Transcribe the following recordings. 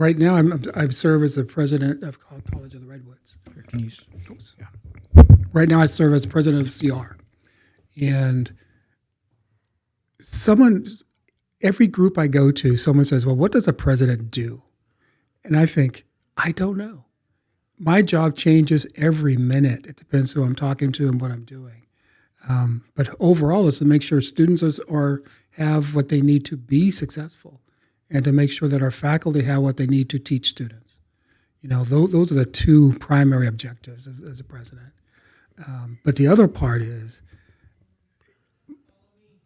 Right now, I serve as the president of College of the Redwoods. Can you? Yeah. Right now, I serve as president of CR. And every group I go to, someone says, well, what does a president do? And I think, I don't know. My job changes every minute. It depends who I'm talking to and what I'm doing. But overall, it's to make sure students have what they need to be successful, and to make sure that our faculty have what they need to teach students. Those are the two primary objectives as a president. But the other part is,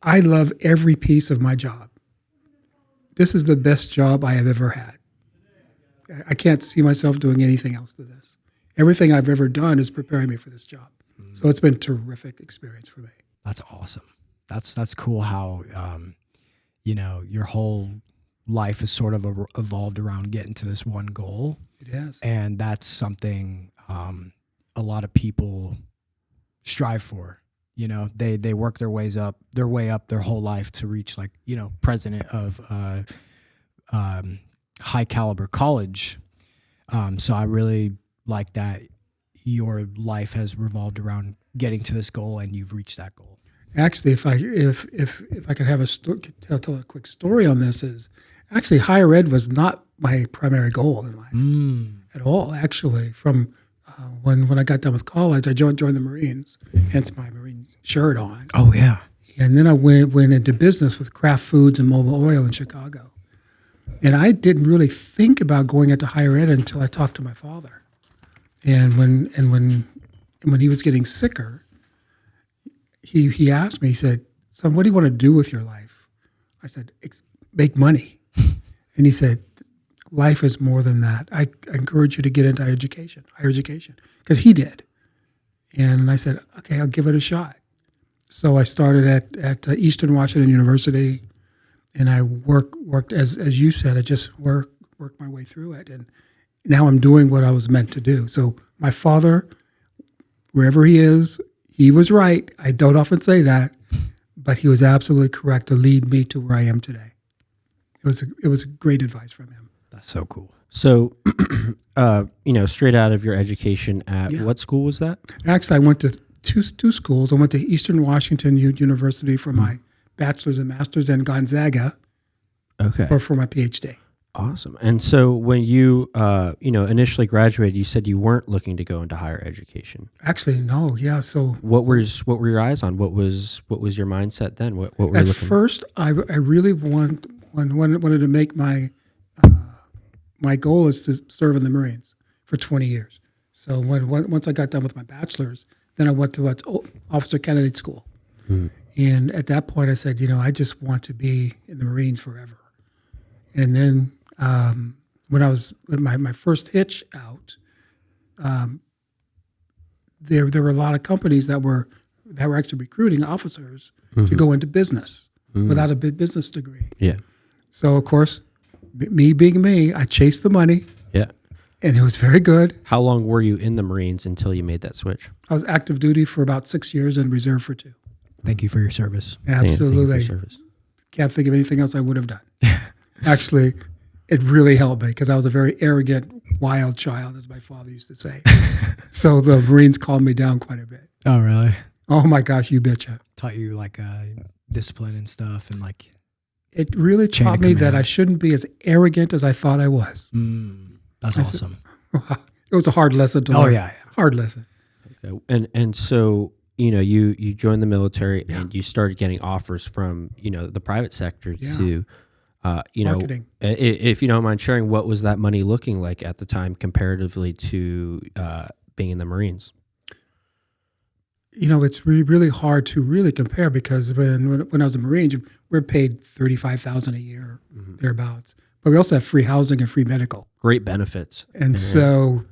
I love every piece of my job. This is the best job I have ever had. I can't see myself doing anything else to this. Everything I've ever done is preparing me for this job. So it's been a terrific experience for me. That's awesome. That's cool how, your whole life has sort of evolved around getting to this one goal. It has. And that's something a lot of people strive for. They work their way up their whole life to reach, president of high caliber college. So I really like that your life has revolved around getting to this goal, and you've reached that goal. Actually, if I could have tell a quick story on this, is actually higher ed was not my primary goal in life at all. Actually, from when I got done with college, I joined the Marines, hence my Marine shirt on. Oh yeah. And then I went into business with Kraft Foods and Mobil Oil in Chicago. And I didn't really think about going into higher ed until I talked to my father. And when he was getting sicker, he asked me, he said, "Son, what do you want to do with your life?" I said, "Make money." And he said, "Life is more than that. I encourage you to get into higher education," because he did. And I said, "Okay, I'll give it a shot." So I started at Eastern Washington University, and I worked as you said. I just worked my way through it, and now I'm doing what I was meant to do. So my father, wherever he is, he was right. I don't often say that, but he was absolutely correct to lead me to where I am today. It was great advice from him. That's so cool. So, straight out of your education at what school was that? Actually, I went to two schools. I went to Eastern Washington University for my bachelor's and master's, and Gonzaga for my PhD. Awesome. And so when you, initially graduated, you said you weren't looking to go into higher education. Actually, no. Yeah. So what were your eyes on? What was your mindset then? What were you looking? At first, I really wanted to make my goal is to serve in the Marines for 20 years. So once I got done with my bachelor's, then I went to officer candidate school. And at that point, I said, I just want to be in the Marines forever. And then when I was with my first hitch out, there were a lot of companies that were actually recruiting officers to go into business without a business degree. Yeah. So of course, me being me, I chased the money. Yeah. And it was very good. How long were you in the Marines until you made that switch? I was active duty for about 6 years and reserve for 2. Thank you for your service. Absolutely. Thank you for your service. Can't think of anything else I would have done. Actually, it really helped me because I was a very arrogant, wild child, as my father used to say. So the Marines calmed me down quite a bit. Oh, really? Oh my gosh, you betcha. Taught you discipline and stuff, and it really taught me that I shouldn't be as arrogant as I thought I was. That's awesome. It was a hard lesson to learn. Oh yeah. Hard lesson. Okay. And so you joined the military and you started getting offers from the private sector to marketing. If you don't mind sharing, what was that money looking like at the time comparatively to being in the Marines? It's really hard to really compare because when I was a Marine, we were paid $35,000 a year, thereabouts. But we also have free housing and free medical. Great benefits. And so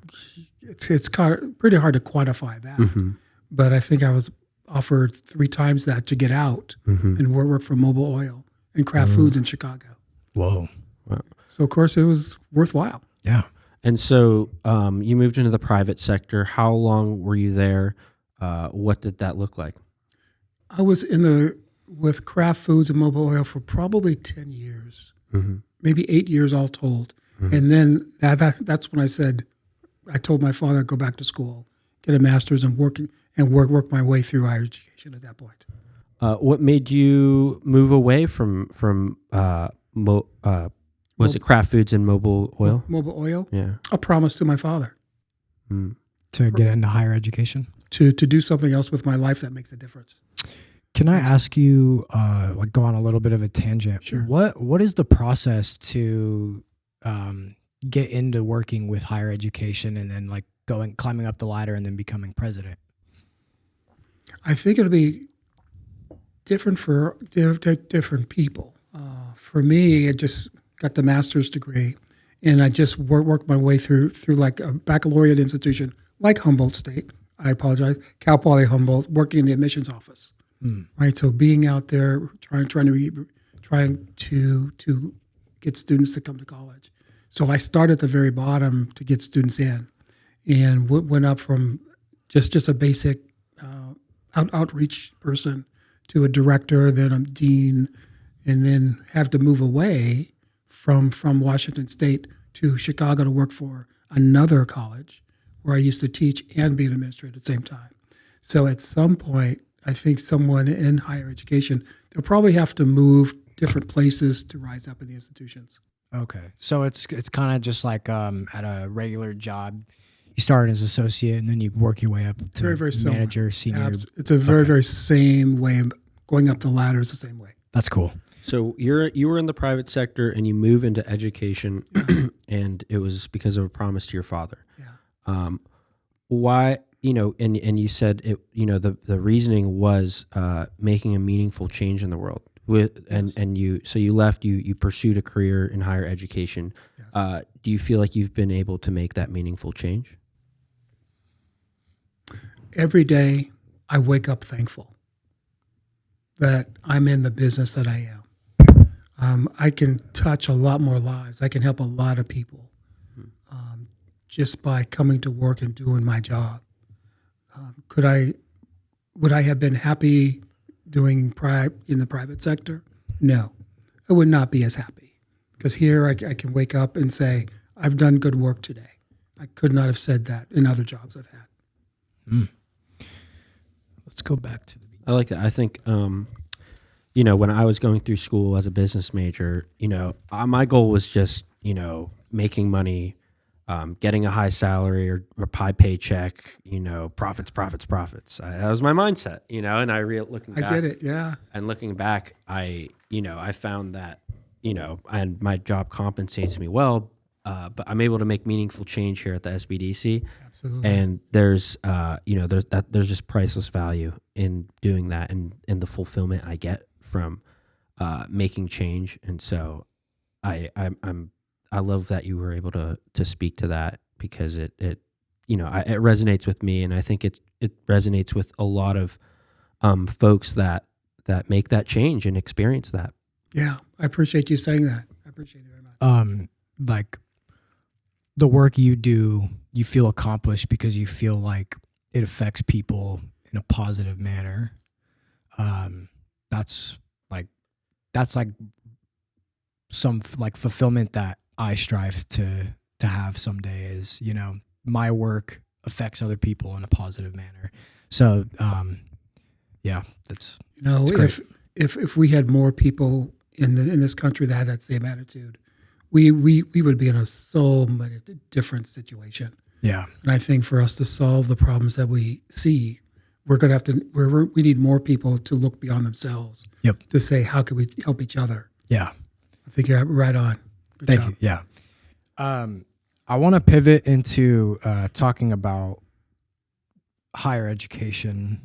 it's kind of pretty hard to quantify that. But I think I was offered 3 times that to get out and work for Mobil Oil and Kraft Foods in Chicago. Whoa. Wow. So, of course, it was worthwhile. Yeah. And so you moved into the private sector. How long were you there? What did that look like? I was with Kraft Foods and Mobil Oil for probably 10 years, maybe 8 years all told. And then that's when I told my father I'd go back to school, get a master's, and work my way through higher education at that point. What made you move away from was it craft foods and mobile oil? Mobile oil? Yeah. A promise to my father To get into higher education? to do something else with my life that makes a difference. Can I ask you, go on a little bit of a tangent? Sure. What is the process to get into working with higher education and then climbing up the ladder and then becoming president? I think it'll be different for different people. For me, I just got the master's degree, and I just worked my way through like a baccalaureate institution like Humboldt State. I apologize, Cal Poly Humboldt, working in the admissions office. Right, so being out there trying to get students to come to college. So I started at the very bottom to get students in, and went up from just a basic outreach person to a director, then a dean, and then have to move away from Washington State to Chicago to work for another college where I used to teach and be an administrator at the same time. So at some point, I think someone in higher education, they'll probably have to move different places to rise up in the institutions. Okay, so it's kind of just like at a regular job. You start as associate and then you work your way up to Very similar. manager, senior. It's a very same way of going up the ladder. Is the same way. That's cool. So you were in the private sector and you move into education, and it was because of a promise to your father. Yeah. Why? And you said it. The reasoning was making a meaningful change in the world. You left. You pursued a career in higher education. Yes. Do you feel like you've been able to make that meaningful change? Every day, I wake up thankful that I'm in the business that I am. I can touch a lot more lives. I can help a lot of people just by coming to work and doing my job. Would I have been happy doing in the private sector? No, I would not be as happy, because here I can wake up and say, I've done good work today. I could not have said that in other jobs I've had. Let's go back to the beginning. I like that. I think, when I was going through school as a business major, my goal was just, making money, getting a high salary or high paycheck, profits. That was my mindset, and looking back. I get it, yeah. And looking back, I found that, and my job compensates me well, but I'm able to make meaningful change here at the SBDC. Absolutely. And there's just priceless value in doing that, and the fulfillment I get from making change. And so I love that you were able to speak to that, because it resonates with me, and I think it resonates with a lot of folks that make that change and experience that. Yeah, I appreciate you saying that. I appreciate it very much. Like the work you do, you feel accomplished because you feel like it affects people in a positive manner. That's like some like fulfillment that I strive to have someday, is, my work affects other people in a positive manner. So, that's great. If we had more people in this country that had that same attitude, we would be in a so many different situation. Yeah. And I think for us to solve the problems that we see, we're going to have to, we need more people to look beyond themselves. Yep. To say, how can we help each other? Yeah. I think you're right on. Good Thank job. you. Yeah. I want to pivot into talking about higher education.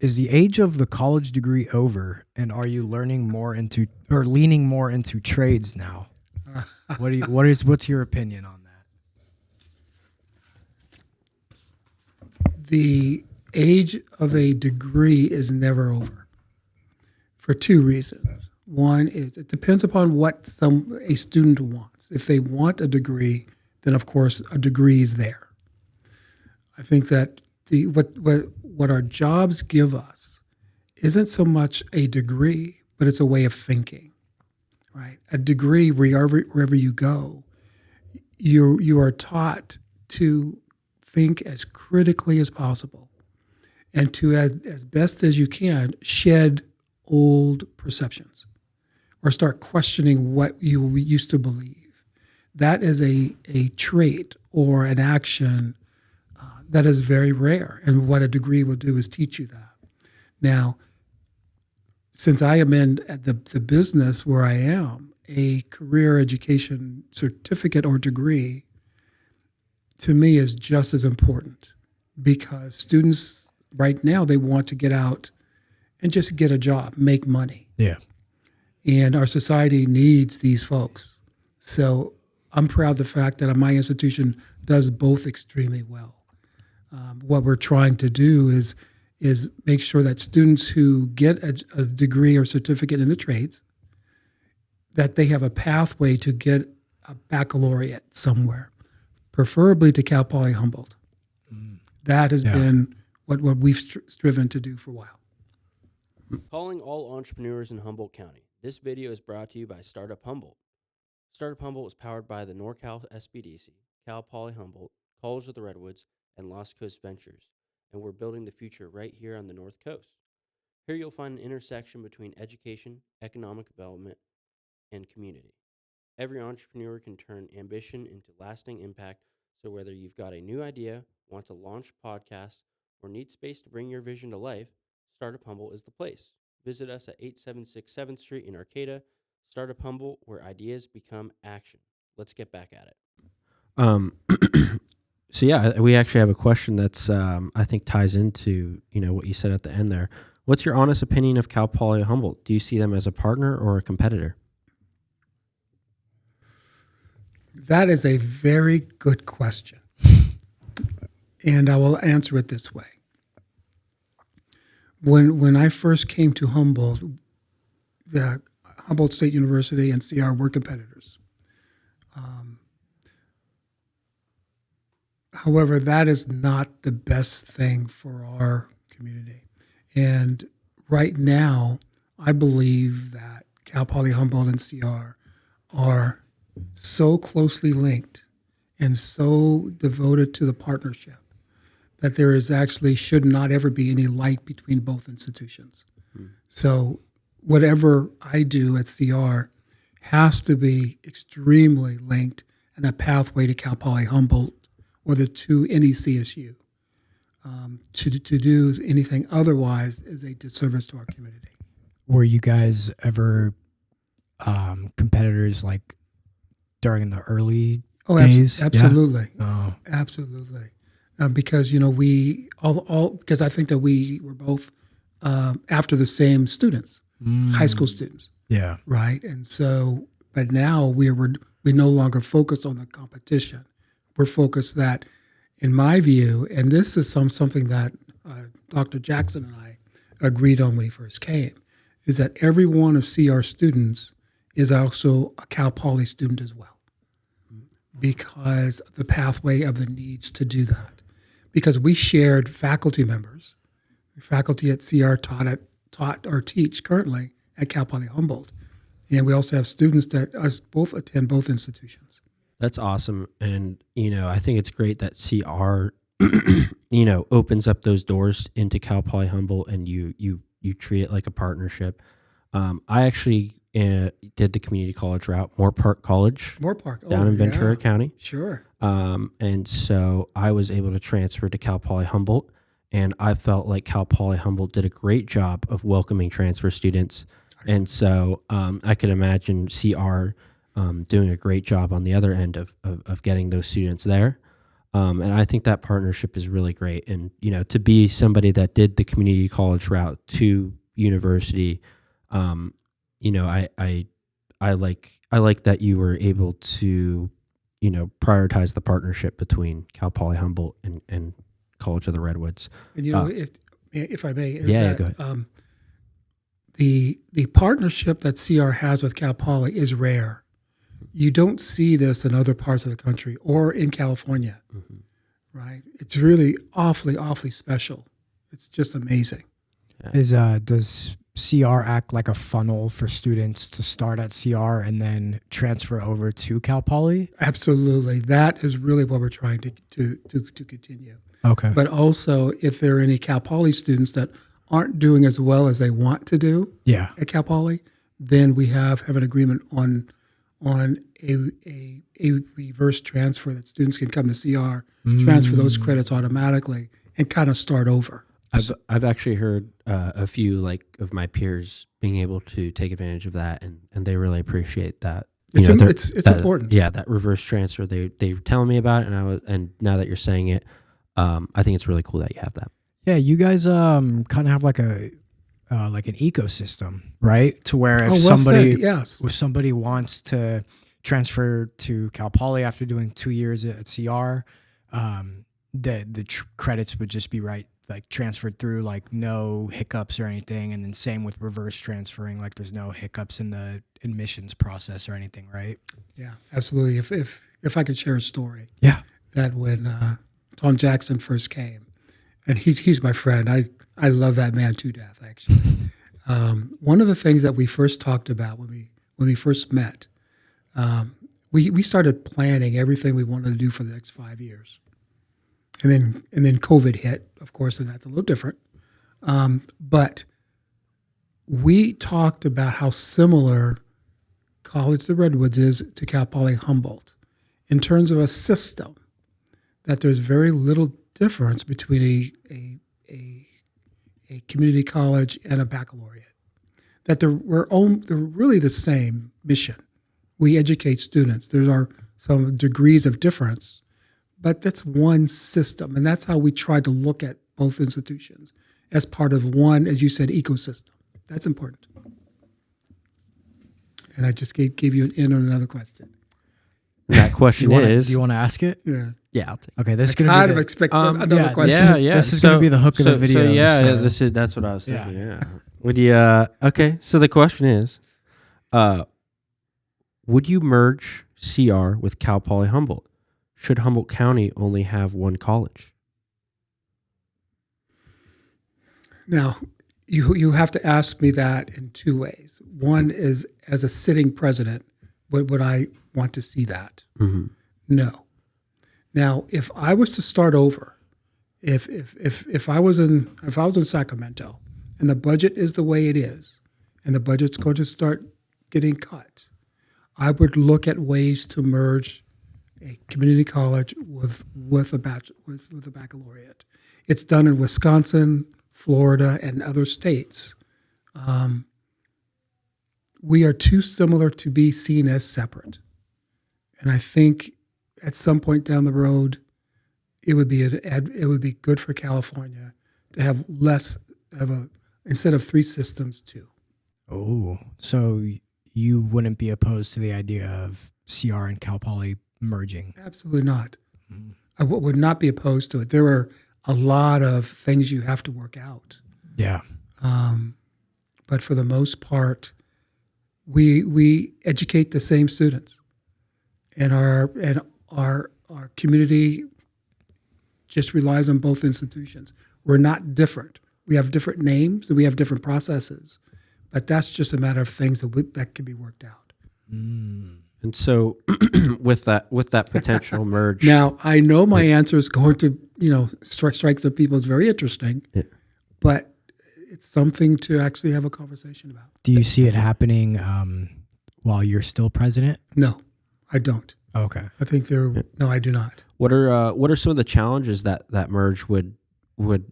Is the age of the college degree over, and are you leaning more into trades now? What's your opinion on that? The age of a degree is never over, for two reasons. One is it depends upon what a student wants. If they want a degree, then of course a degree is there. I think that what our jobs give us isn't so much a degree, but it's a way of thinking. right? A degree, wherever you go, you are taught to think as critically as possible and to, as best as you can, shed old perceptions or start questioning what you used to believe. That is a trait or an action that is very rare. And what a degree will do is teach you that. Now, since I am in the business where I am, a career education certificate or degree to me is just as important because students right now, they want to get out and just get a job, make money. Yeah. And our society needs these folks. So I'm proud of the fact that my institution does both extremely well. What we're trying to do is make sure that students who get a degree or certificate in the trades, that they have a pathway to get a baccalaureate somewhere, preferably to Cal Poly Humboldt. That has been what we've striven to do for a while. Calling all entrepreneurs in Humboldt County. This video is brought to you by Startup Humboldt. Startup Humboldt is powered by the NorCal SBDC, Cal Poly Humboldt, College of the Redwoods, and Lost Coast Ventures, and we're building the future right here on the North Coast. Here you'll find an intersection between education, economic development, and community. Every entrepreneur can turn ambition into lasting impact, so whether you've got a new idea, want to launch a podcast, or need space to bring your vision to life, Startup Humboldt is the place. Visit us at 876 7th Street in Arcata. Startup Humboldt, where ideas become action. Let's get back at it. So yeah, we actually have a question that's I think ties into what you said at the end there. What's your honest opinion of Cal Poly Humboldt? Do you see them as a partner or a competitor? That is a very good question. And I will answer it this way. When I first came to Humboldt, the Humboldt State University and CR were competitors. However, that is not the best thing for our community. And right now, I believe that Cal Poly Humboldt and CR are so closely linked and so devoted to the partnership that there is actually should not ever be any light between both institutions. So whatever I do at CR has to be extremely linked and a pathway to Cal Poly Humboldt or to any CSU. To do anything otherwise is a disservice to our community. Were you guys ever competitors like during the early days? Absolutely. Yeah? Oh. Absolutely. Because, we all because I think that we were both after the same students, high school students. Yeah. Right. And so, but now we no longer focus on the competition. We're focused that, in my view, and this is something that Dr. Jackson and I agreed on when he first came, is that every one of CR students is also a Cal Poly student as well, because the pathway of the needs to do that. Because we shared faculty members, faculty at CR taught or teach currently at Cal Poly Humboldt, and we also have students that both attend both institutions. That's awesome. And, I think it's great that CR, opens up those doors into Cal Poly Humboldt and you treat it like a partnership. I actually did the community college route, Moore Park College. Down in Ventura County. Sure. And so I was able to transfer to Cal Poly Humboldt, and I felt like Cal Poly Humboldt did a great job of welcoming transfer students. And so I could imagine CR doing a great job on the other end of getting those students there. And I think that partnership is really great. And, to be somebody that did the community college route to university, I like that you were able to, prioritize the partnership between Cal Poly Humboldt and College of the Redwoods. And, if I may, go ahead. The partnership that CR has with Cal Poly is rare. You don't see this in other parts of the country or in California, right? It's really awfully, awfully special. It's just amazing. Does CR act like a funnel for students to start at CR and then transfer over to Cal Poly? Absolutely. That is really what we're trying to continue. Okay. But also, if there are any Cal Poly students that aren't doing as well as they want to do Yeah. at Cal Poly, then we have an agreement on a reverse transfer that students can come to CR, transfer those credits automatically, and kind of start over. I've actually heard a few of my peers being able to take advantage of that, and they really appreciate that. It's that, important. Yeah, that reverse transfer. They were telling me about it, and now that you're saying it, I think it's really cool that you have that. Yeah, you guys kind of have like an ecosystem, right? To where if Yes. somebody wants to transfer to Cal Poly after doing 2 years at CR, the credits would just be transferred through, like no hiccups or anything. And then same with reverse transferring, like there's no hiccups in the admissions process or anything, right? Yeah, absolutely. If I could share a story. Yeah. That when Tom Jackson first came, and he's my friend. I love that man to death, actually. One of the things that we first talked about when we first met, we started planning everything we wanted to do for the next 5 years. And then COVID hit, of course, and that's a little different. But we talked about how similar College of the Redwoods is to Cal Poly Humboldt in terms of a system, that there's very little difference between a community college and a baccalaureate. That they're really the same mission. We educate students. There are some degrees of difference, but that's one system, and that's how we try to look at both institutions as part of one, as you said, ecosystem. That's important. And I just gave you an in on another question. That question is. Do you want to ask it? Yeah. Yeah, I'll take it. Okay, this is I going to kind be of the, expect another question. Yeah. This is going to be the hook of the video. So yeah, so- that's what I was thinking. Yeah. Would you? Okay. So the question is, would you merge CR with Cal Poly Humboldt? Should Humboldt County only have one college? Now, you have to ask me that in two ways. One is, as a sitting president, would I want to see that? Mm-hmm. No. Now, if I was to start over, if I was in Sacramento and the budget is the way it is, and the budget's going to start getting cut, I would look at ways to merge a community college with a baccalaureate. It's done in Wisconsin, Florida, and other states. We are too similar to be seen as separate, and I think at some point down the road, it would be good for California to have instead of 3 systems, 2. Oh, so you wouldn't be opposed to the idea of CR and Cal Poly merging? Absolutely not. I would not be opposed to it. There are a lot of things you have to work out. Yeah. But for the most part, we educate the same students, and our community just relies on both institutions. We're not different. We have different names and we have different processes, but that's just a matter of things that can be worked out. And so, with that potential merge, Now, I know my answer is going to strike some people as very interesting, but it's something to actually have a conversation about. Do you see it happening while you're still president? No, I don't. Okay. I think no, I do not. what are some of the challenges that merge would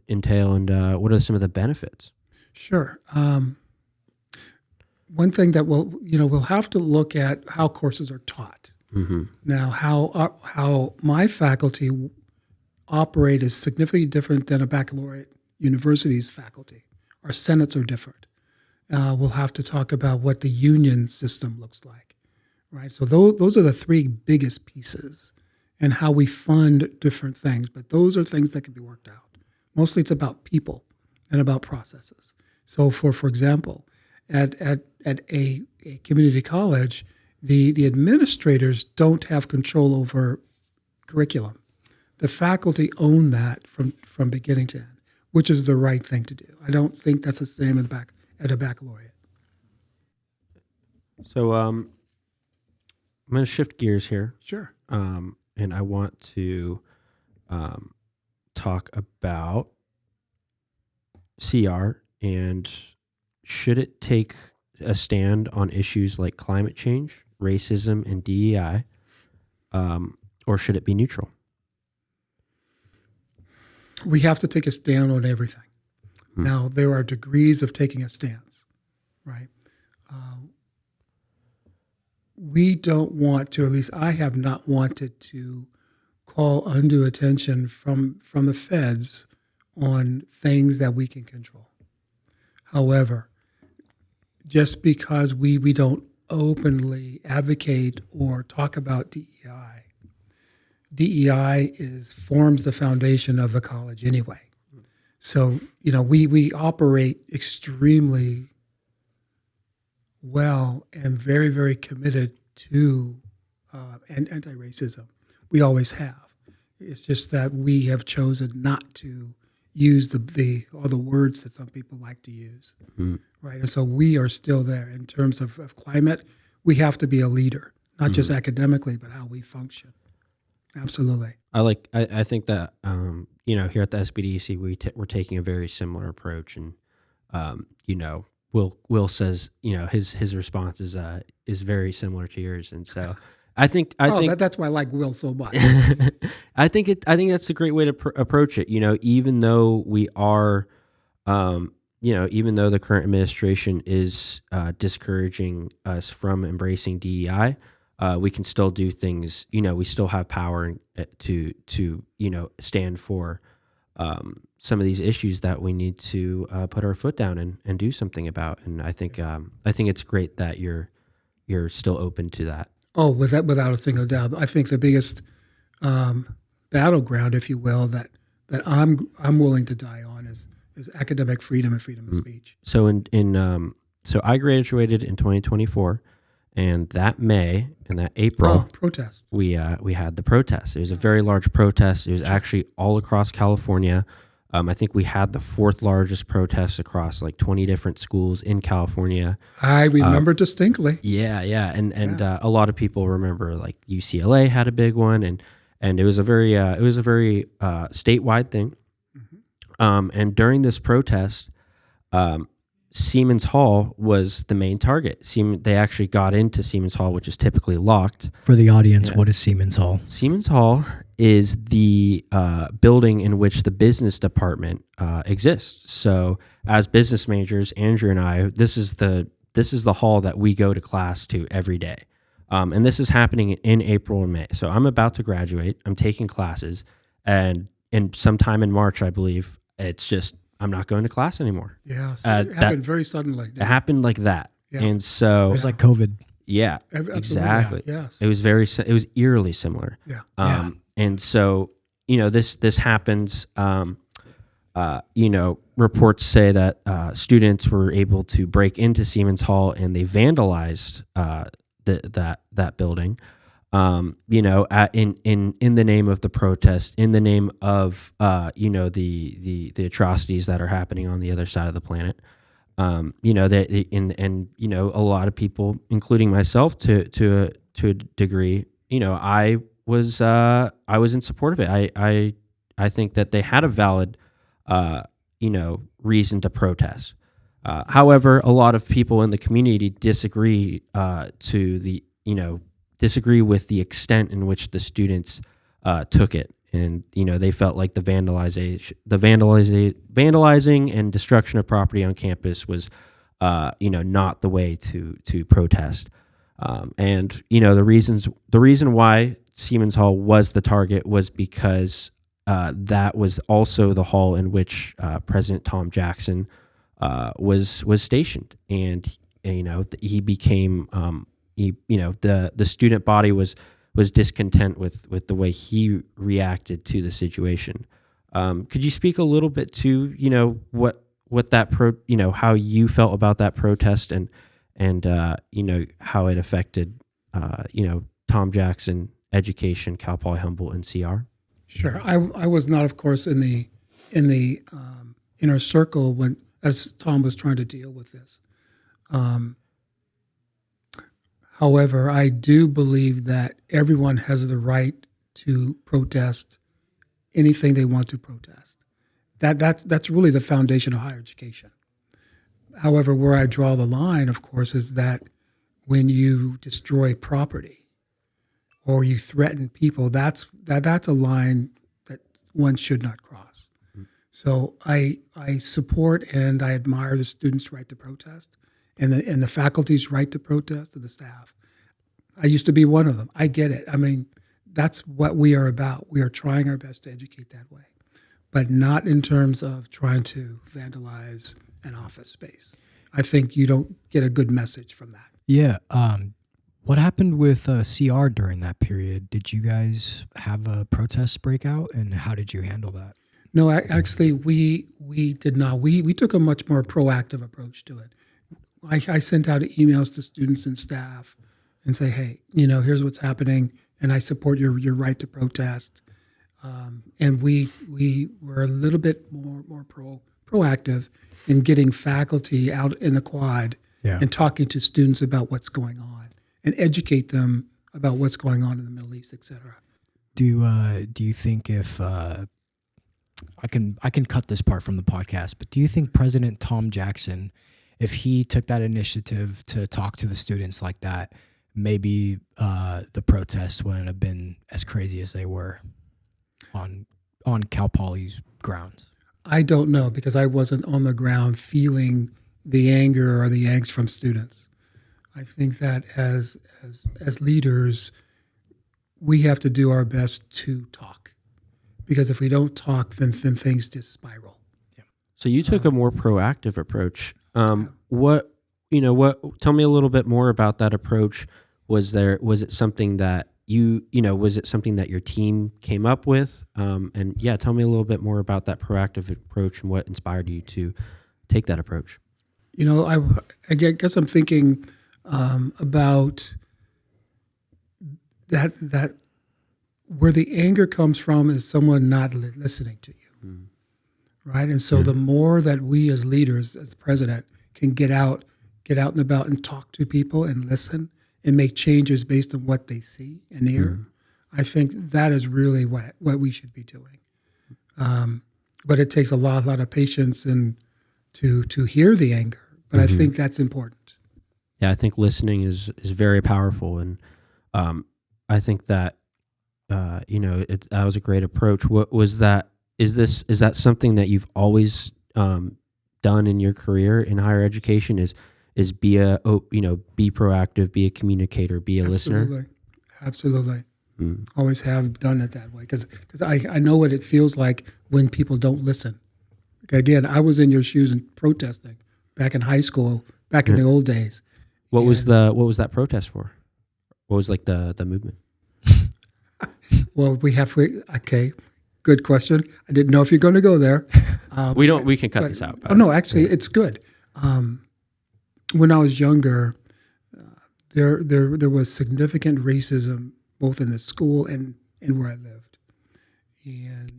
entail, and what are some of the benefits? Sure. One thing that we'll have to look at how courses are taught. Mm-hmm. Now, how my faculty operate is significantly different than a baccalaureate university's faculty. Our senates are different. We'll have to talk about what the union system looks like, right? So those are the 3 biggest pieces, and how we fund different things. But those are things that can be worked out. Mostly it's about people and about processes. So for example, at a community college, the administrators don't have control over curriculum. The faculty own that from beginning to end, which is the right thing to do. I don't think that's the same at a baccalaureate. So I'm going to shift gears here, Sure. and I want to talk about CR and should it take a stand on issues like climate change, racism, and DEI, or should it be neutral? We have to take a stand on everything. Now, there are degrees of taking a stance, right? We don't want to, at least I have not wanted to call undue attention from the feds on things that we can control. However, just because we don't openly advocate or talk about DEI forms the foundation of the college anyway. So, we operate extremely well and very, very committed to anti-racism. We always have. It's just that we have chosen not to use all the words that some people like to use, right? And so we are still there in terms of climate. We have to be a leader, not just academically, but how we function. Absolutely. I think that here at the SBDC we're taking a very similar approach, and Will says his response is very similar to yours, and so I think that's why I like Will so much. I think that's a great way to approach it. Even though we are, even though the current administration is discouraging us from embracing DEI. We can still do things, we still have power to stand for some of these issues that we need to put our foot down and do something about. And I think it's great that you're still open to that. Oh, without a single doubt. I think the biggest battleground, if you will, that I'm willing to die on is academic freedom and freedom of speech. So so I graduated in 2024. And that May and that April, protest. We had the protest. It was a very large protest. It was actually all across California. I think we had the fourth largest protest across like 20 different schools in California. I remember distinctly. Yeah, and a lot of people remember like UCLA had a big one, and it was a very statewide thing. And during this protest, Siemens Hall was the main target. They actually got into Siemens Hall, which is typically locked. For the audience, what is Siemens Hall? Siemens Hall is the building in which the business department exists. So, as business majors, Andrew and I, this is the hall that we go to class to every day, and this is happening in April and May. So, I'm about to graduate. I'm taking classes, and sometime in March, I believe, it's just I'm not going to class anymore. Yeah, so it happened very suddenly. It happened like that, and so it was like COVID. Yeah, Absolutely, exactly. Yeah, yes, it was eerily similar. Yeah, and so this happens. Reports say that students were able to break into Siemens Hall and they vandalized that building. In the name of the protest, in the name of the atrocities that are happening on the other side of the planet. A lot of people, including myself, to a degree, I was in support of it. I think that they had a valid, reason to protest. However, a lot of people in the community disagree disagree with the extent in which the students took it, and they felt like the vandalizing and destruction of property on campus was not the way to protest. And the reason why Siemens Hall was the target was because that was also the hall in which President Tom Jackson was stationed, and he became. The student body was discontent with the way he reacted to the situation. Could you speak a little bit to what that how you felt about that protest and how it affected Tom Jackson, education, Cal Poly Humboldt, and CR? Sure. I was not, of course, in the inner circle when as Tom was trying to deal with this. However, I do believe that everyone has the right to protest anything they want to protest. That's really the foundation of higher education. However, where I draw the line, of course, is that when you destroy property or you threaten people, that's a line that one should not cross. So I support and I admire the students' right to protest and the faculty's right to protest and the staff. I used to be one of them. I get it. I mean, that's what we are about. We are trying our best to educate that way, but not in terms of trying to vandalize an office space. I think you don't get a good message from that. Yeah. What happened with CR during that period? Did you guys have a protest breakout, and how did you handle that? No, actually, we did not. We took a much more proactive approach to it. I sent out emails to students and staff and say, hey, here's what's happening, and I support your right to protest. And we were a little bit more proactive in getting faculty out in the quad and talking to students about what's going on and educate them about what's going on in the Middle East, et cetera. Do you think if I can cut this part from the podcast, but do you think President Tom Jackson, if he took that initiative to talk to the students like that, maybe the protests wouldn't have been as crazy as they were on Cal Poly's grounds? I don't know, because I wasn't on the ground feeling the anger or the angst from students. I think that as leaders, we have to do our best to talk, because if we don't talk, then things just spiral. Yeah. So you took a more proactive approach. Tell me a little bit more about that approach. Was it something that was it something that your team came up with? And tell me a little bit more about that proactive approach and what inspired you to take that approach. I guess I'm thinking about that where the anger comes from is someone not listening to you, right? And so the more that we as leaders, as the president, can get out and about and talk to people and listen and make changes based on what they see and hear, I think that is really what we should be doing. But it takes a lot of patience and to hear the anger. But I think that's important. Yeah, I think listening is very powerful, and I think that that was a great approach. What was that? Is that something that you've always done in your career in higher education? Is be proactive, be a communicator, be a listener? Absolutely. Always have done it that way, because I know what it feels like when people don't listen. Again, I was in your shoes and protesting back in high school, back in the old days. What was that protest for? What was like the movement? Well, good question. I didn't know if you're going to go there. We can cut this out. Oh no, actually, it's good. When I was younger, there was significant racism both in the school and where I lived.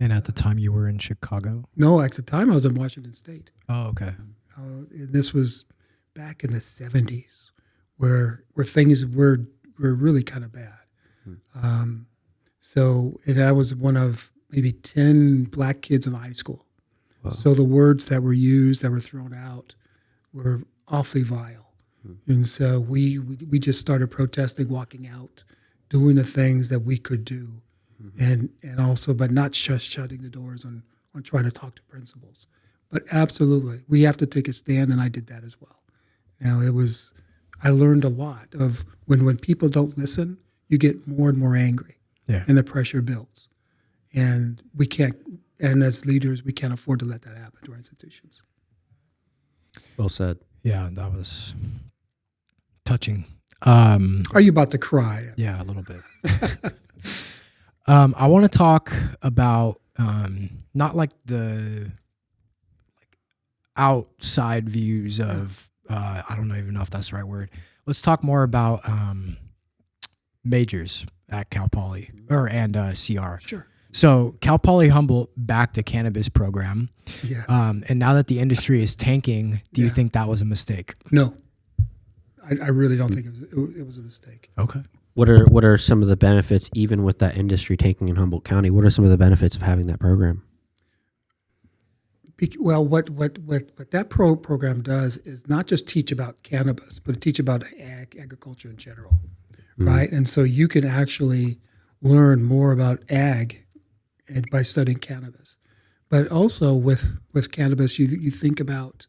And at the time you were in Chicago? No, at the time I was in Washington State. Oh, okay. This was back in the 70s, where things were really kind of bad. And I was one of maybe 10 black kids in the high school. Wow. So the words that were used, that were thrown out, were awfully vile. And so we just started protesting, walking out, doing the things that we could do, and also, but not shutting the doors on trying to talk to principals. But absolutely, we have to take a stand, and I did that as well. I learned a lot of when people don't listen, you get more and more angry, and the pressure builds. And we can't, and as leaders, we can't afford to let that happen to our institutions. Well said. Yeah, that was touching. Are you about to cry? Yeah, a little bit. I want to talk about not like the outside views of I don't even know if that's the right word. Let's talk more about majors at Cal Poly and CR. Sure. So Cal Poly Humboldt backed a cannabis program. Yes. And now that the industry is tanking, do you Yeah. think that was a mistake? No, I really don't think it was a mistake. Okay. What are some of the benefits, even with that industry taking in Humboldt County? What are some of the benefits of having that program? Well, what that program does is not just teach about cannabis, but teach about agriculture in general, right? And so you can actually learn more about ag by studying cannabis. But also with cannabis, you think about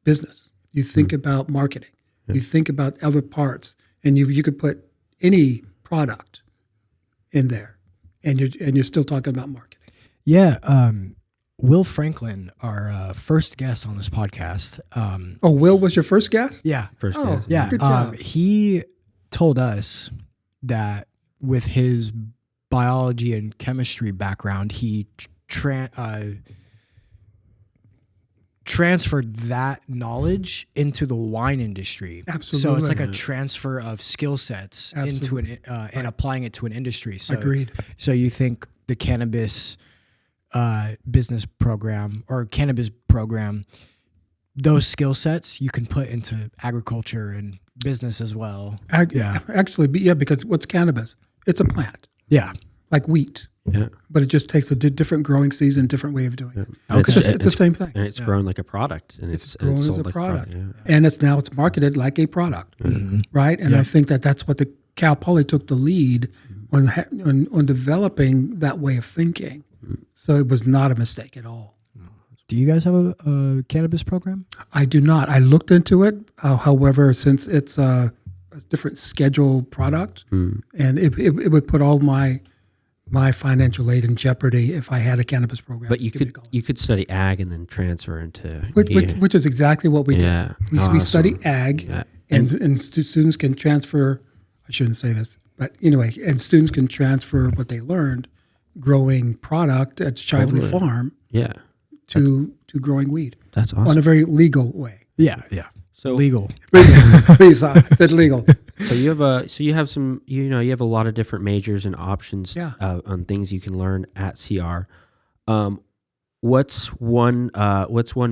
business, you think about marketing, you think about other parts, and you could put any product in there, and you're still talking about marketing. Yeah. Will Franklin, our first guest on this podcast. Oh, Will was your first guest? Yeah. First Oh, guess. Yeah. Good job. He told us that with his biology and chemistry background, he transferred that knowledge into the wine industry. Absolutely. So it's like a transfer of skill sets into and applying it to an industry. So, Agreed. So you think the cannabis business program or cannabis program, those skill sets you can put into agriculture and business as well. Actually, because what's cannabis? It's a plant, Yeah. like wheat, Yeah. but it just takes a different growing season, different way of doing it. And It's the same thing. And it's grown like a product. And It's it's grown as sold a like product, yeah. and it's marketed like a product, right? And I think that's what the Cal Poly took the lead on developing that way of thinking. So it was not a mistake at all. Do you guys have a cannabis program? I do not. I looked into it. However, since it's a different scheduled product, and it would put all my financial aid in jeopardy if I had a cannabis program. But you could study ag and then transfer into which is exactly what we did. Yeah. We Awesome. study ag, Yeah. and students can transfer. I shouldn't say this, but anyway, and students can transfer what they learned growing product at Shively Farm Yeah. to growing weed That's on awesome. a very legal way. Yeah. So Legal. Please, I said legal. So you have you have a lot of different majors and options Yeah. on things you can learn at CR. What's one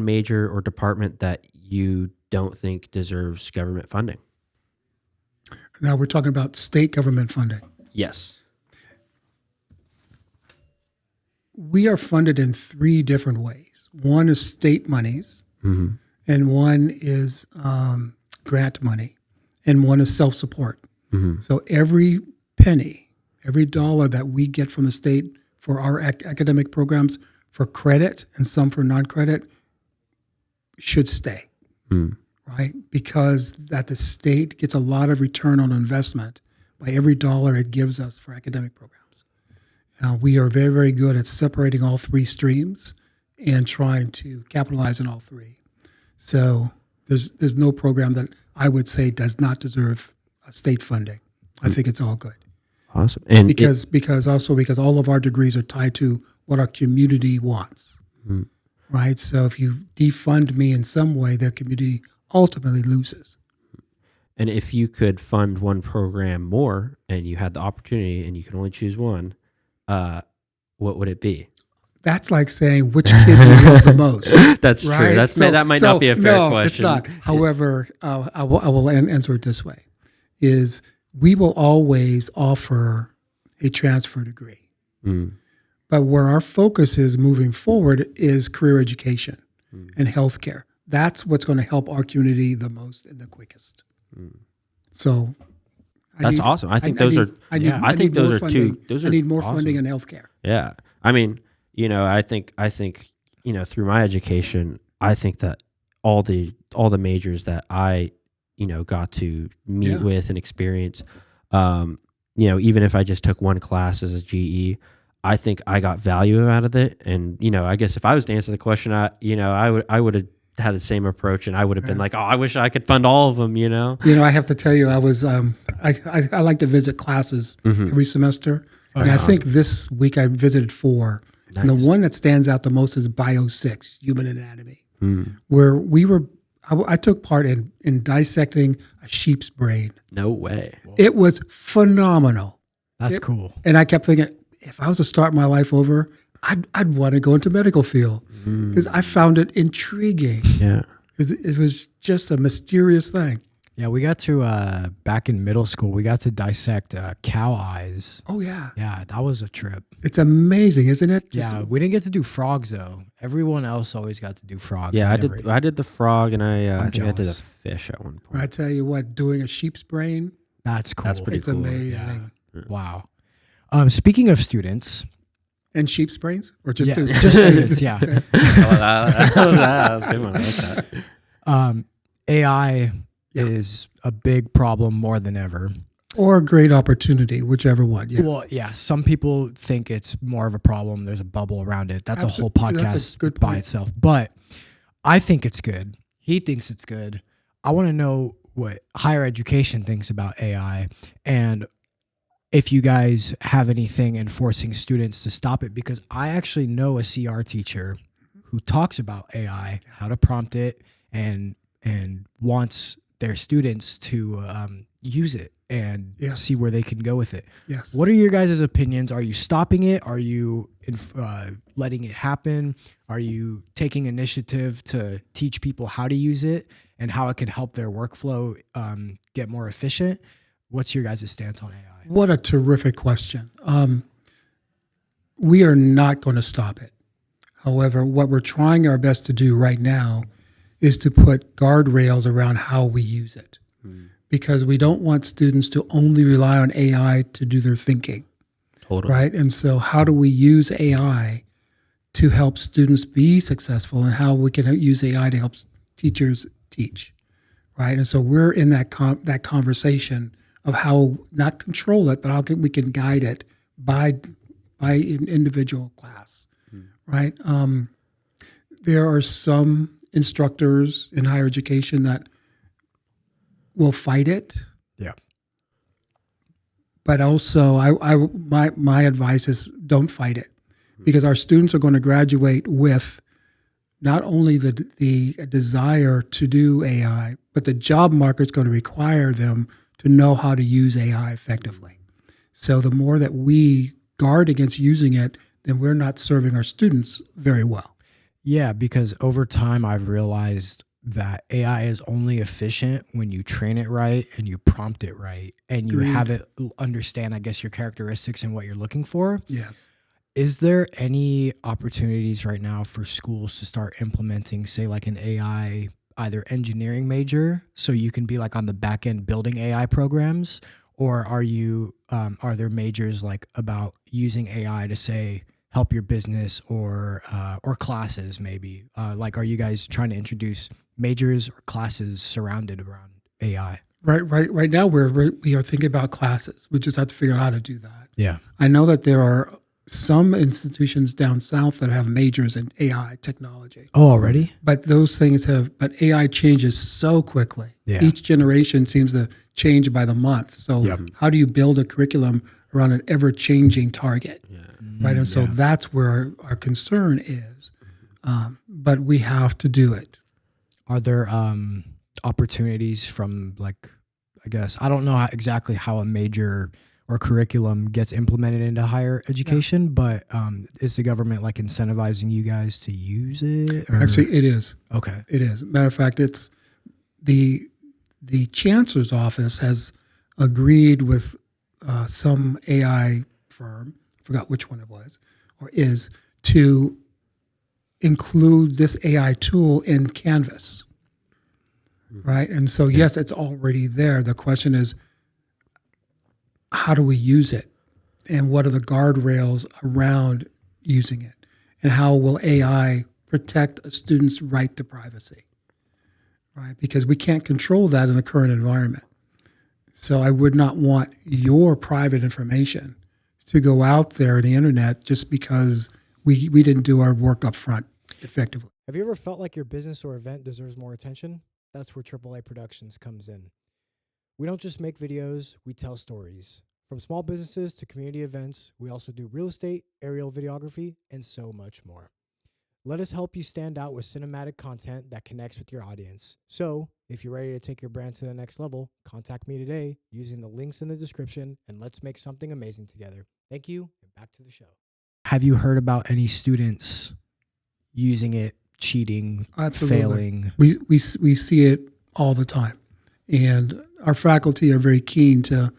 major or department that you don't think deserves government funding? Now we're talking about state government funding. Yes. We are funded in 3 different ways. One is state monies, and one is grant money, and one is self-support. So every penny, every dollar that we get from the state for our academic programs for credit and some for non-credit should stay, right? Because that the state gets a lot of return on investment by every dollar it gives us for academic programs. We are very, very good at separating all 3 streams and trying to capitalize on all 3. So there's no program that I would say does not deserve state funding. I think it's all good. Awesome. And Because all of our degrees are tied to what our community wants, right? So if you defund me in some way, the community ultimately loses. And if you could fund one program more and you had the opportunity and you could only choose one, what would it be? That's like saying which kid do you love the most. That's true. Right? That might not be a fair no, question. it's not. However, I will answer it this way: is we will always offer a transfer degree, but where our focus is moving forward is career education and healthcare. That's what's going to help our community the most and the quickest. So. That's awesome. I think those are I need more awesome. funding in healthcare. Yeah. I mean, I think through my education, I think that all the majors that I, got to meet with and experience, even if I just took one class as a GE, I think I got value out of it. And, I guess if I was to answer the question, I would have had the same approach, and I would have been like, oh, I wish I could fund all of them, I have to tell you, I was I like to visit classes every semester, and I think this week I visited 4. Nice. And the one that stands out the most is Bio 6, Human Anatomy, where I took part in dissecting a sheep's brain. No way. It was phenomenal. That's cool. And I kept thinking, if I was to start my life over, I'd want to go into medical field because I found it intriguing. Yeah. It was just a mysterious thing. Yeah, we got to back in middle school, we got to dissect cow eyes. Oh yeah, Yeah, that was a trip. it's amazing, isn't it? Yeah, we didn't get to do frogs though. Everyone else always got to do frogs. Yeah, I never did. I did the frog, and I think I did a jealous. fish at one point. I tell you what, doing a sheep's brain, That's cool. That's pretty it's cool. amazing. Yeah. Wow. Speaking of students, And sheep's brains, or just yeah, students? just students, yeah. That was a good one. I like that. AI Yeah. is a big problem more than ever. Or a great opportunity, whichever one. Yeah. Well, yeah, some people think it's more of a problem. There's a bubble around it. That's a whole Absolutely. That's a podcast good by point. itself. But I think it's good. He thinks it's good. I want to know what higher education thinks about AI and if you guys have anything enforcing students to stop it, because I actually know a CR teacher who talks about AI, how to prompt it, and wants their students to use it and Yes. see where they can go with it. Yes. What are your guys' opinions? Are you stopping it? Are you letting it happen? Are you taking initiative to teach people how to use it and how it can help their workflow get more efficient? What's your guys' stance on AI? What a terrific question. We are not going to stop it. However, what we're trying our best to do right now is to put guardrails around how we use it. Because we don't want students to only rely on AI to do their thinking, Totally. right? And so how do we use AI to help students be successful, and how we can use AI to help teachers teach, right? And so we're in that conversation of how not control it, but how we can guide it by an individual class, right? There are some instructors in higher education that will fight it. Yeah. But also, my advice is don't fight it, because our students are going to graduate with not only the desire to do AI, but the job market is going to require them to know how to use AI effectively. So the more that we guard against using it, then we're not serving our students very well. Yeah, because over time I've realized that AI is only efficient when you train it right and you prompt it right and you Agreed. have it understand, I guess, your characteristics and what you're looking for. Yes. Is there any opportunities right now for schools to start implementing, say, like an AI, either engineering major, so you can be like on the back end building AI programs, or are there majors like about using AI to, say, help your business or classes maybe? Like, are you guys trying to introduce majors or classes surrounded around AI? Right now, we are thinking about classes. We just have to figure out how to do that. Yeah. I know that there are some institutions down south that have majors in AI technology, Oh, already? but those things but AI changes so quickly. Yeah. Each generation seems to change by the month. So Yep. how do you build a curriculum around an ever-changing target? Right. And so that's where our concern is. But we have to do it. Are there opportunities from, like, I guess, I don't know exactly how a major or curriculum gets implemented into higher education, but is the government like incentivizing you guys to use it? Or? Actually, it is. Okay. It is. Matter of fact, it's the chancellor's office has agreed with some AI firm, forgot which one it was, or is, to include this AI tool in Canvas, right? And so, yes, it's already there. The question is, how do we use it? And what are the guardrails around using it? And how will AI protect a student's right to privacy, right? Because we can't control that in the current environment. So I would not want your private information to go out there on the internet just because we didn't do our work up front effectively. Have you ever felt like your business or event deserves more attention? That's where AAA Productions comes in. We don't just make videos, we tell stories. From small businesses to community events, we also do real estate, aerial videography, and so much more. Let us help you stand out with cinematic content that connects with your audience. So, if you're ready to take your brand to the next level, contact me today using the links in the description, and let's make something amazing together. Thank you, and back to the show. Have you heard about any students using it, cheating, Absolutely. failing? We see it all the time, and our faculty are very keen to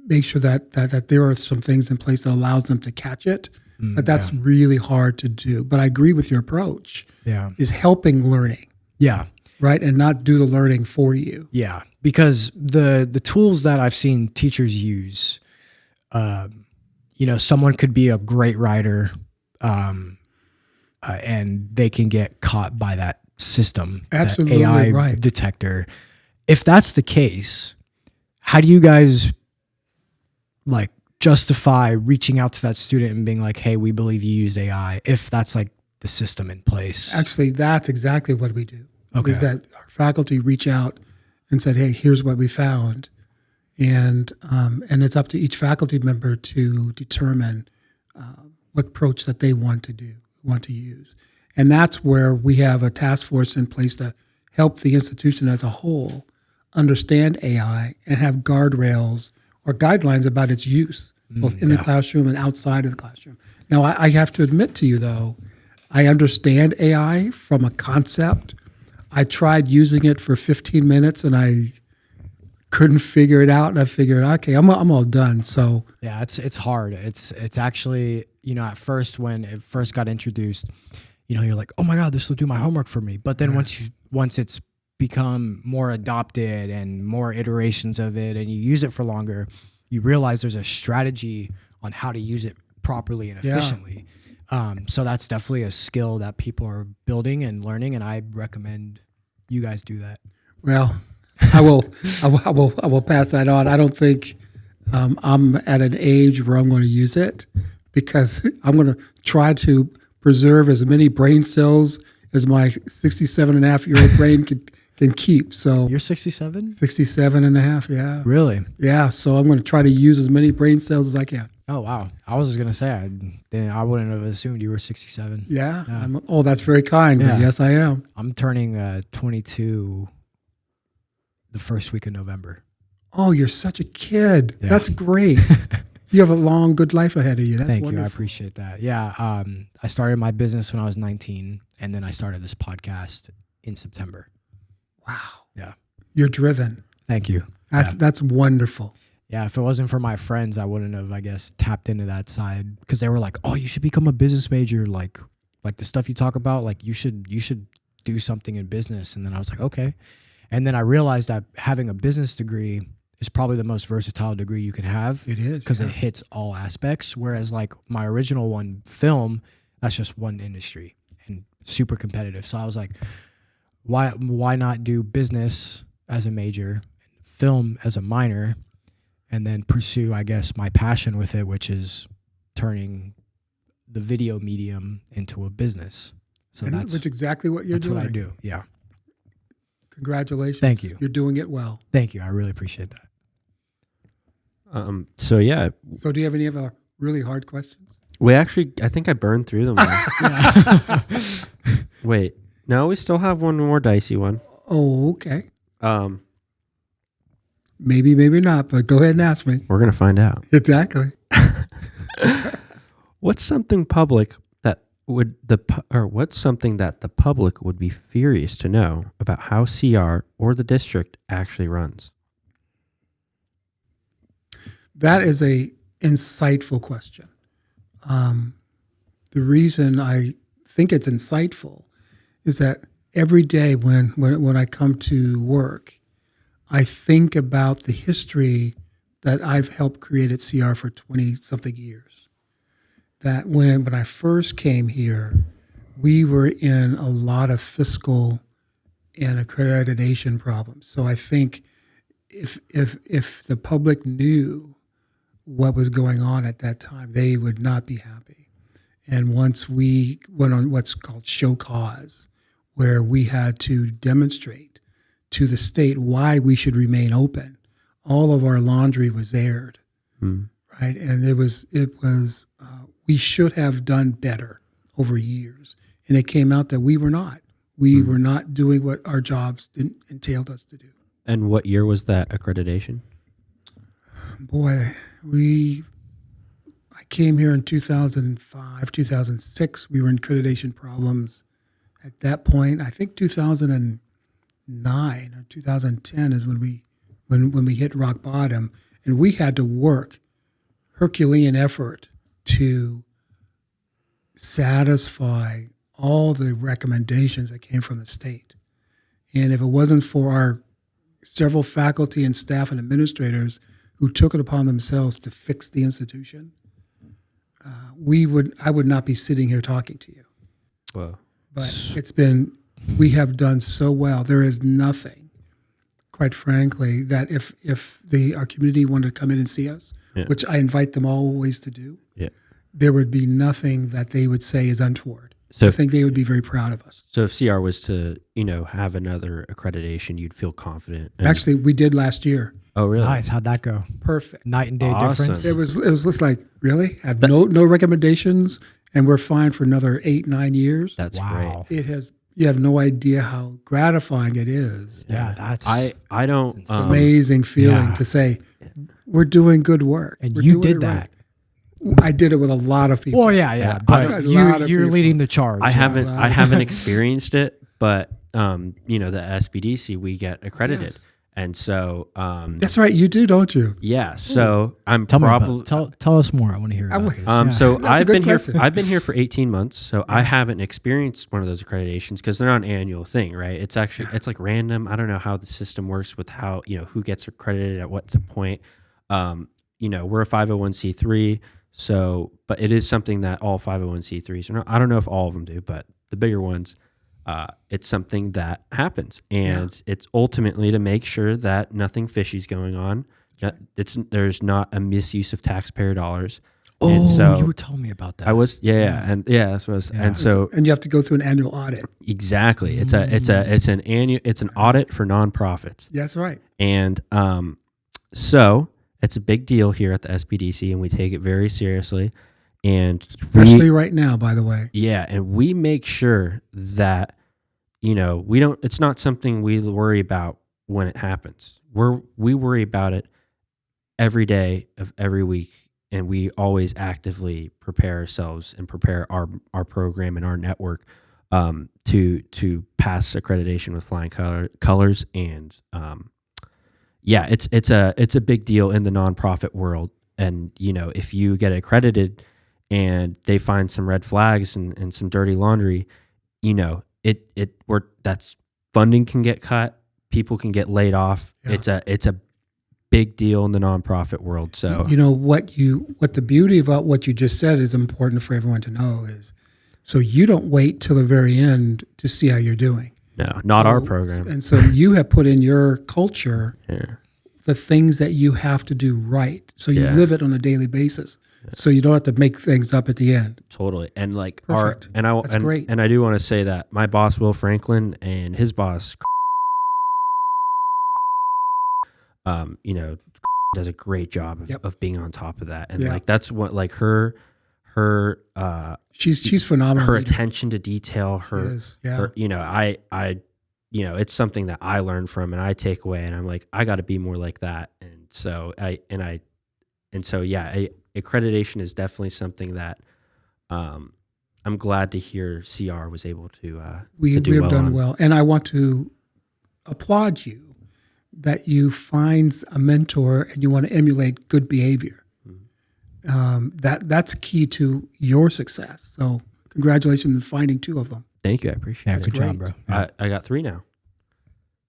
make sure that there are some things in place that allows them to catch it. But that's really hard to do. But I agree with your approach. Yeah. Is helping learning, Yeah. right, and not do the learning for you. Yeah. Because the tools that I've seen teachers use, someone could be a great writer, and they can get caught by that system, Absolutely that AI right. detector. If that's the case, how do you guys like justify reaching out to that student and being like, hey, we believe you used AI, if that's like the system in place? Actually, that's exactly what we do. Okay. Is that our faculty reach out and said, hey, here's what we found. And it's up to each faculty member to determine what approach that they want to use. And that's where we have a task force in place to help the institution as a whole understand AI and have guardrails or guidelines about its use, both in the classroom and outside of the classroom. Now, I have to admit to you, though, I understand AI from a concept. I tried using it for 15 minutes and I couldn't figure it out. And I figured, okay, I'm all done. So yeah, it's hard. It's actually, at first when it first got introduced, you're like, oh my God, this will do my homework for me. But then once it's become more adopted and more iterations of it and you use it for longer, you realize there's a strategy on how to use it properly and efficiently. So that's definitely a skill that people are building and learning, and I recommend you guys do that. Well, I will pass that on. I don't think I'm at an age where I'm going to use it, because I'm going to try to preserve as many brain cells as my 67-and-a-half-year-old brain can keep. So You're 67? 67 and a half, yeah. Really? Yeah, so I'm going to try to use as many brain cells as I can. Oh, wow. I was just going to say, I wouldn't have assumed you were 67. Yeah. That's very kind, but Yeah. yes, I am. I'm turning 22 the first week of November. Oh, you're such a kid. Yeah. That's great. You have a long, good life ahead of you. That's Thank wonderful. you. I appreciate that. Yeah. I started my business when I was 19, and then I started this podcast in September. Wow. Yeah. You're driven. Thank you. That's wonderful. Yeah, if it wasn't for my friends, I wouldn't have, I guess, tapped into that side, because they were like, "Oh, you should become a business major. Like the stuff you talk about. Like you should do something in business." And then I was like, "Okay." And then I realized that having a business degree is probably the most versatile degree you can have. It is, because yeah. it hits all aspects. Whereas like my original one, film, that's just one industry and super competitive. So I was like, why not do business as a major, film as a minor, and then pursue, I guess, my passion with it, which is turning the video medium into a business. So Which is exactly what you're doing. That's what I do. Yeah. Congratulations. Thank you. You're doing it well. Thank you. I really appreciate that. So yeah, So do you have any other really hard questions? I think I burned through them all. Wait, no, we still have one more dicey one. Oh, okay. Maybe, maybe not, but go ahead and ask me. We're gonna find out. Exactly. What's something what's something that the public would be curious to know about how CR or the district actually runs? That is a insightful question. The reason I think it's insightful is that every day when I come to work, I think about the history that I've helped create at CR for 20-something years. That when I first came here, we were in a lot of fiscal and accreditation problems. So I think if the public knew what was going on at that time, they would not be happy. And once we went on what's called show cause, where we had to demonstrate to the state why we should remain open, all of our laundry was aired, right? And it was we should have done better over years, and it came out that we were not. We were not doing what our jobs entailed us to do. And what year was that accreditation? Boy, I came here in 2005, 2006. We were in accreditation problems at that point. I think 2009 or 2010 is when we hit rock bottom, and we had to work Herculean effort to satisfy all the recommendations that came from the state. And if it wasn't for our several faculty and staff and administrators who took it upon themselves to fix the institution, I would not be sitting here talking to you. Well, But we have done so well. There is nothing, quite frankly, that if our community wanted to come in and see us, Yeah. which I invite them always to do, yeah. there would be nothing that they would say is untoward. So I think they would be very proud of us. So if CR was to, have another accreditation, you'd feel confident. Actually, we did last year. Oh, really? Nice. How'd that go? Perfect. Night and day Awesome. difference. It was just like, really? Have no recommendations, and we're fine for another 8-9 years. That's Wow. great. You have no idea how gratifying it is. Yeah, that's I don't. Amazing feeling yeah. to say, we're doing good work. and We're you doing did it that. right. I did it with a lot of people. Well, yeah, A but lot of you're people. leading the charge. I yeah. haven't experienced it, but the SBDC, we get accredited, Yes. and so That's right. You do, don't you? yeah. So I'm Tell me probably about, tell us more. I want to hear about would- this. Yeah. So That's a I've good been question. here. I've been here for 18 months, so I haven't experienced one of those accreditations because they're not an annual thing, right? It's it's like random. I don't know how the system works with how who gets accredited at what point. We're a 501c3, so but it is something that all 501c3s are not. I don't know if all of them do, but the bigger ones, it's something that happens, and it's ultimately to make sure that nothing fishy's going on. There's not a misuse of taxpayer dollars. Oh, and so you were telling me about that. I was, that's what I was, Yeah. and so And you have to go through an annual audit. exactly, it's an audit for nonprofits, That's right. and so it's a big deal here at the SBDC, and we take it very seriously, and Especially right now, by the way. and we make sure that we don't. It's not something we worry about when it happens. We worry about it every day of every week. And we always actively prepare ourselves and prepare our program and our network to pass accreditation with flying colors. And it's a big deal in the nonprofit world. And if you get accredited and they find some red flags and some dirty laundry, that's funding can get cut, people can get laid off. Yeah. It's a big deal in the nonprofit world. So what the beauty about what you just said is important for everyone to know is, so you don't wait till the very end to see how you're doing. no, not our program. And so you have put in your culture Yeah. the things that you have to do right. So you Yeah. live it on a daily basis. So you don't have to make things up at the end. Totally. And like Perfect. That's great. And I do want to say that my boss Will Franklin and his boss does a great job of being on top of that. And like that's what like her She's phenomenal. her leader. attention to detail, She is. Yeah. her it's something that I learned from and I take away, and I'm like, I got to be more like that. And so accreditation is definitely something that I'm glad to hear CR was able to We do have well done on. well. And I want to applaud you that you find a mentor and you want to emulate good behavior. That's key to your success. So congratulations on finding 2 of them. Thank you, I appreciate Yeah, it. good job, great. bro. Yeah. I got 3 now.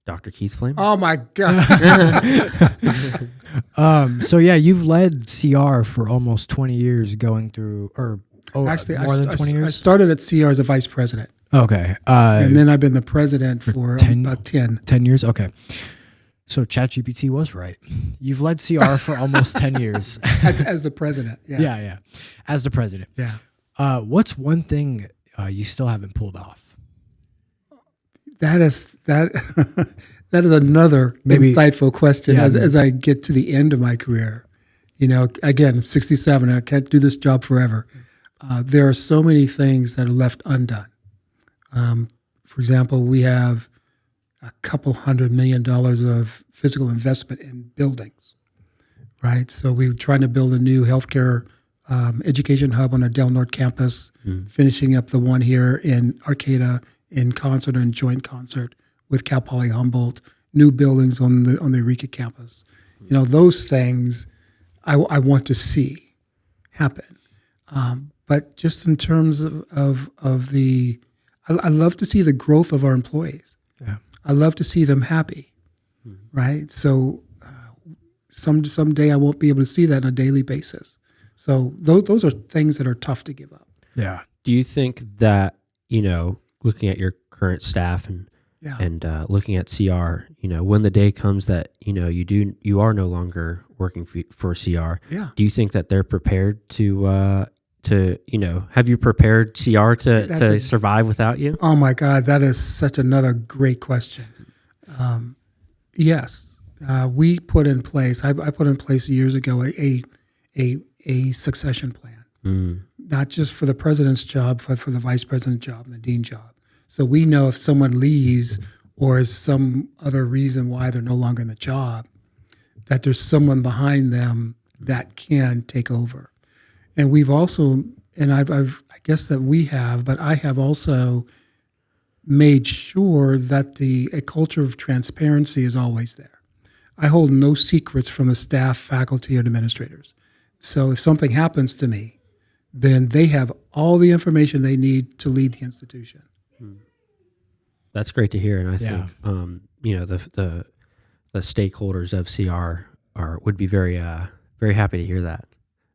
Dr. Keith Flame. Oh my God. So yeah, you've led CR for almost 20 years, going through, Actually, more than 20 I years. started at CR as a vice president. Okay, And then I've been the president for 10 about 10. 10 years. Okay, so ChatGPT was right. You've led CR for almost 10 years. As the president. Yes. Yeah, as the president. Yeah. What's one thing you still haven't pulled off? That is another Maybe- insightful question Yeah. as I get to the end of my career. Again, I'm 67, I can't do this job forever. There are so many things that are left undone. For example, we have a couple $100 million of physical investment in buildings, right? So we're trying to build a new healthcare education hub on the Del Norte campus, finishing up the one here in Arcata in concert and joint concert with Cal Poly Humboldt, new buildings on the Eureka campus. You know, those things I want to see happen. But just in terms of the, I love to see the growth of our employees. Yeah. I love to see them happy, right? So someday I won't be able to see that on a daily basis. So those are things that are tough to give up. Yeah. Do you think that, you know, looking at your current staff and looking at CR, you know, when the day comes that, you know, you are no longer working for CR, do you think that they're prepared to you know, have you prepared CR to survive without you? Oh my God, that is such another great question. Yes, we put in place. I put in place years ago a succession plan, not just for the president's job, but for the vice president job and the dean job. So we know if someone leaves or is some other reason why they're no longer in the job, that there's someone behind them that can take over. And we've also, and I guess that we have, but I have also made sure that a culture of transparency is always there. I hold no secrets from the staff, faculty, or administrators. So if something happens to me, then they have all the information they need to lead the institution. That's great to hear, and I think you know the stakeholders of CR would be very happy to hear that.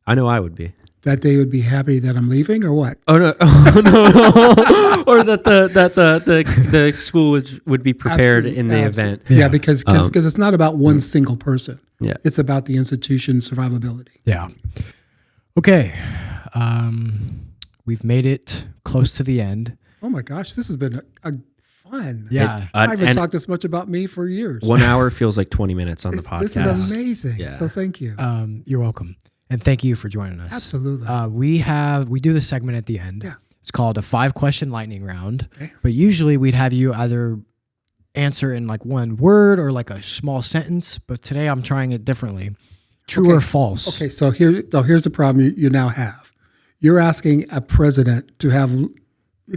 I know I would be. That they would be happy that I'm leaving, or what? Oh no, no. Or that the school would be prepared in the event. Yeah, because it's not about one single person. Yeah, it's about the institution's survivability. Yeah. Okay. We've made it close to the end. Oh my gosh, this has been a fun. Yeah. I haven't talked this much about me for years. 1 hour feels like 20 minutes on the podcast. This is amazing. Yeah. So thank you. You're welcome. And thank you for joining us. Absolutely. We do this segment at the end. Yeah. It's called a 5-question lightning round. Okay. But usually we'd have you either answer in like one word or like a small sentence. But today I'm trying it differently. True or false? Okay, so here's the problem you now have. You're asking a president to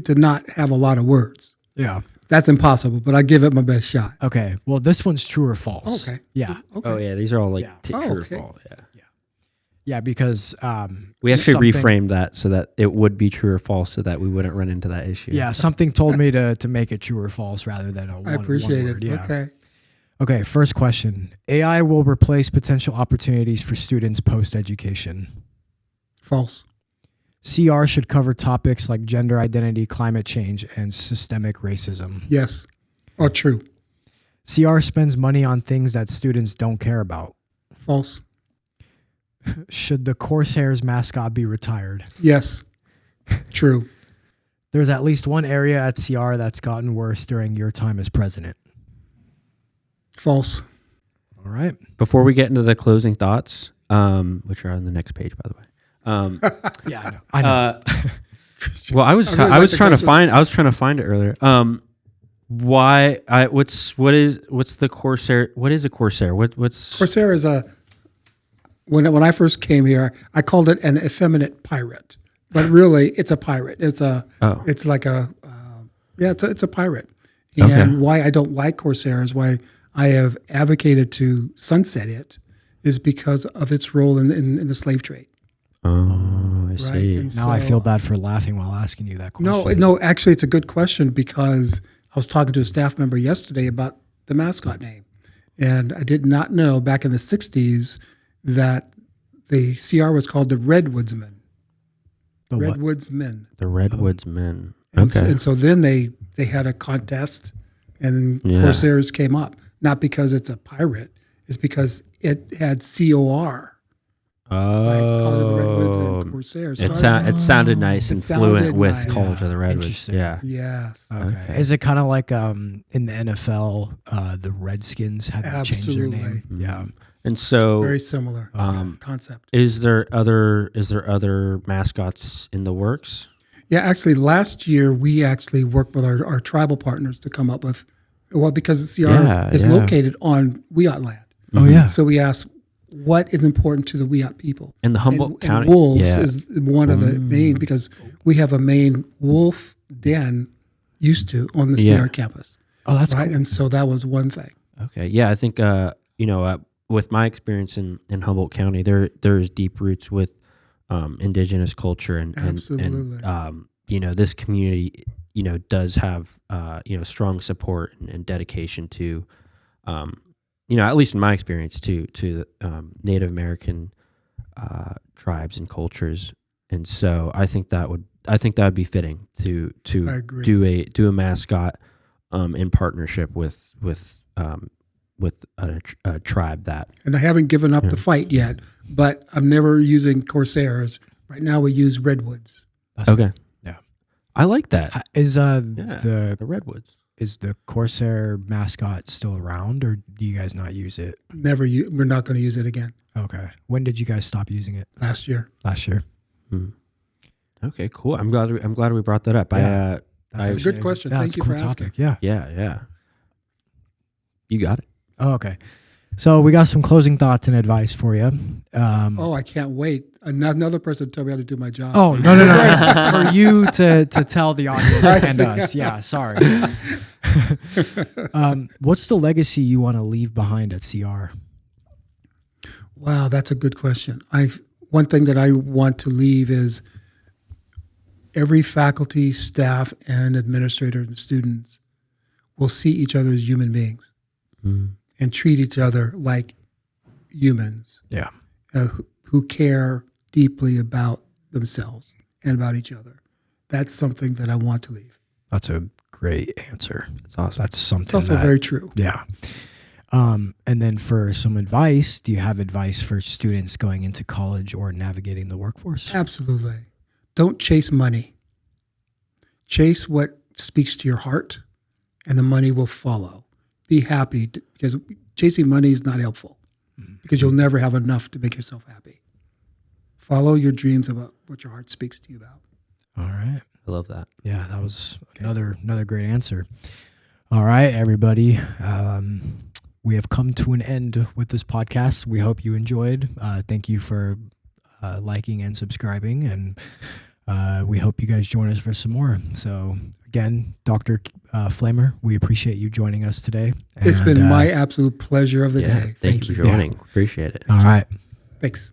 not have a lot of words. Yeah. That's impossible, but I give it my best shot. Okay. Well, this one's true or false. Okay. Yeah. Okay. Oh yeah, these are all like true or okay. false. Yeah. Yeah, because We actually reframed that so that it would be true or false, so that we wouldn't run into that issue. Yeah, something told me to make it true or false rather than a one. I appreciate one word. it. Yeah. Okay. Okay, first question. AI will replace potential opportunities for students post-education. False. CR should cover topics like gender identity, climate change, and systemic racism. Yes. Or true. CR spends money on things that students don't care about. False. Should the Corsair's mascot be retired? Yes. True. There's at least one area at CR that's gotten worse during your time as president. False. All right. Before we get into the closing thoughts, which are on the next page, by the way. Yeah, I know. Well, I was trying to find it earlier. What's the Corsair? What is a Corsair? What's Corsair is when I first came here, I called it an effeminate pirate, but really it's a pirate. It's like it's a pirate. And why I don't like Corsair is why I have advocated to sunset it is because of its role in the slave trade. Oh, I see. And Now I feel bad for laughing while asking you that question. No, actually it's a good question because I was talking to a staff member yesterday about the mascot name. And I did not know back in the 60s that the CR was called the Redwoods Men. The what? Redwoods Men. The Redwoods Men. And so then they had a contest and Corsairs came up. Not because it's a pirate, it's because it had COR. Like College of the Redwoods and Corsairs. It sounded nice and fluent with College of the Redwoods. Interesting. Yeah. Yes. Okay. Is it kind of like in the NFL, the Redskins had to change their name? Yeah. And so Very similar concept. Is there other mascots in the works? Yeah, actually, last year we actually worked with our tribal partners to come up with, because CR is located on Wiat land. Oh, yeah. So we asked, what is important to the Wiyot people. And the Humboldt and County wolves yeah. is one of the main, because we have a main wolf den used to on the Yeah. CR campus. Oh, that's right. cool. And so that was one thing. Okay. Yeah, I think with my experience in Humboldt County, there's deep roots with indigenous culture and Absolutely. this community does have strong support and dedication to at least in my experience to Native American tribes and cultures, and so I think that would be fitting to I agree. do a mascot in partnership with a tribe that. And I haven't given up the fight yet, but I'm never using Corsairs. Right now we use Redwoods. That's Okay. Yeah. I like that. Is The Redwoods. is the Corsair mascot still around, or do you guys not use it? We're not going to use it again. Okay. When did you guys stop using it? Last year. Last year. Okay, cool. I'm glad we brought that up. Yeah. That's a good question. Yeah, Thank that's you a cool for asking. topic. Yeah. Yeah. You got it. Oh, okay. So we got some closing thoughts and advice for you. I can't wait. Another person told me how to do my job. Oh, no. For you to tell the audience and us. Yeah, sorry. What's the legacy you want to leave behind at CR? Wow, that's a good question. One thing that I want to leave is every faculty, staff, and administrator and students will see each other as human beings and treat each other like humans. Yeah. Who care deeply about themselves and about each other. That's something that I want to leave. That's a great answer. That's awesome. That's something. It's also very true. Yeah. And then for some advice, do you have advice for students going into college or navigating the workforce? Absolutely. Don't chase money. Chase what speaks to your heart, and the money will follow. Be happy, because chasing money is not helpful, because you'll never have enough to make yourself happy. Follow your dreams about what your heart speaks to you about. All right. I love that. Yeah, that was another great answer. All right, everybody. We have come to an end with this podcast. We hope you enjoyed. Thank you for liking and subscribing, and we hope you guys join us for some more. So again, Dr. Flamer, we appreciate you joining us today. It's been my absolute pleasure of the day. Thank you for joining. Appreciate it. All right. Thanks.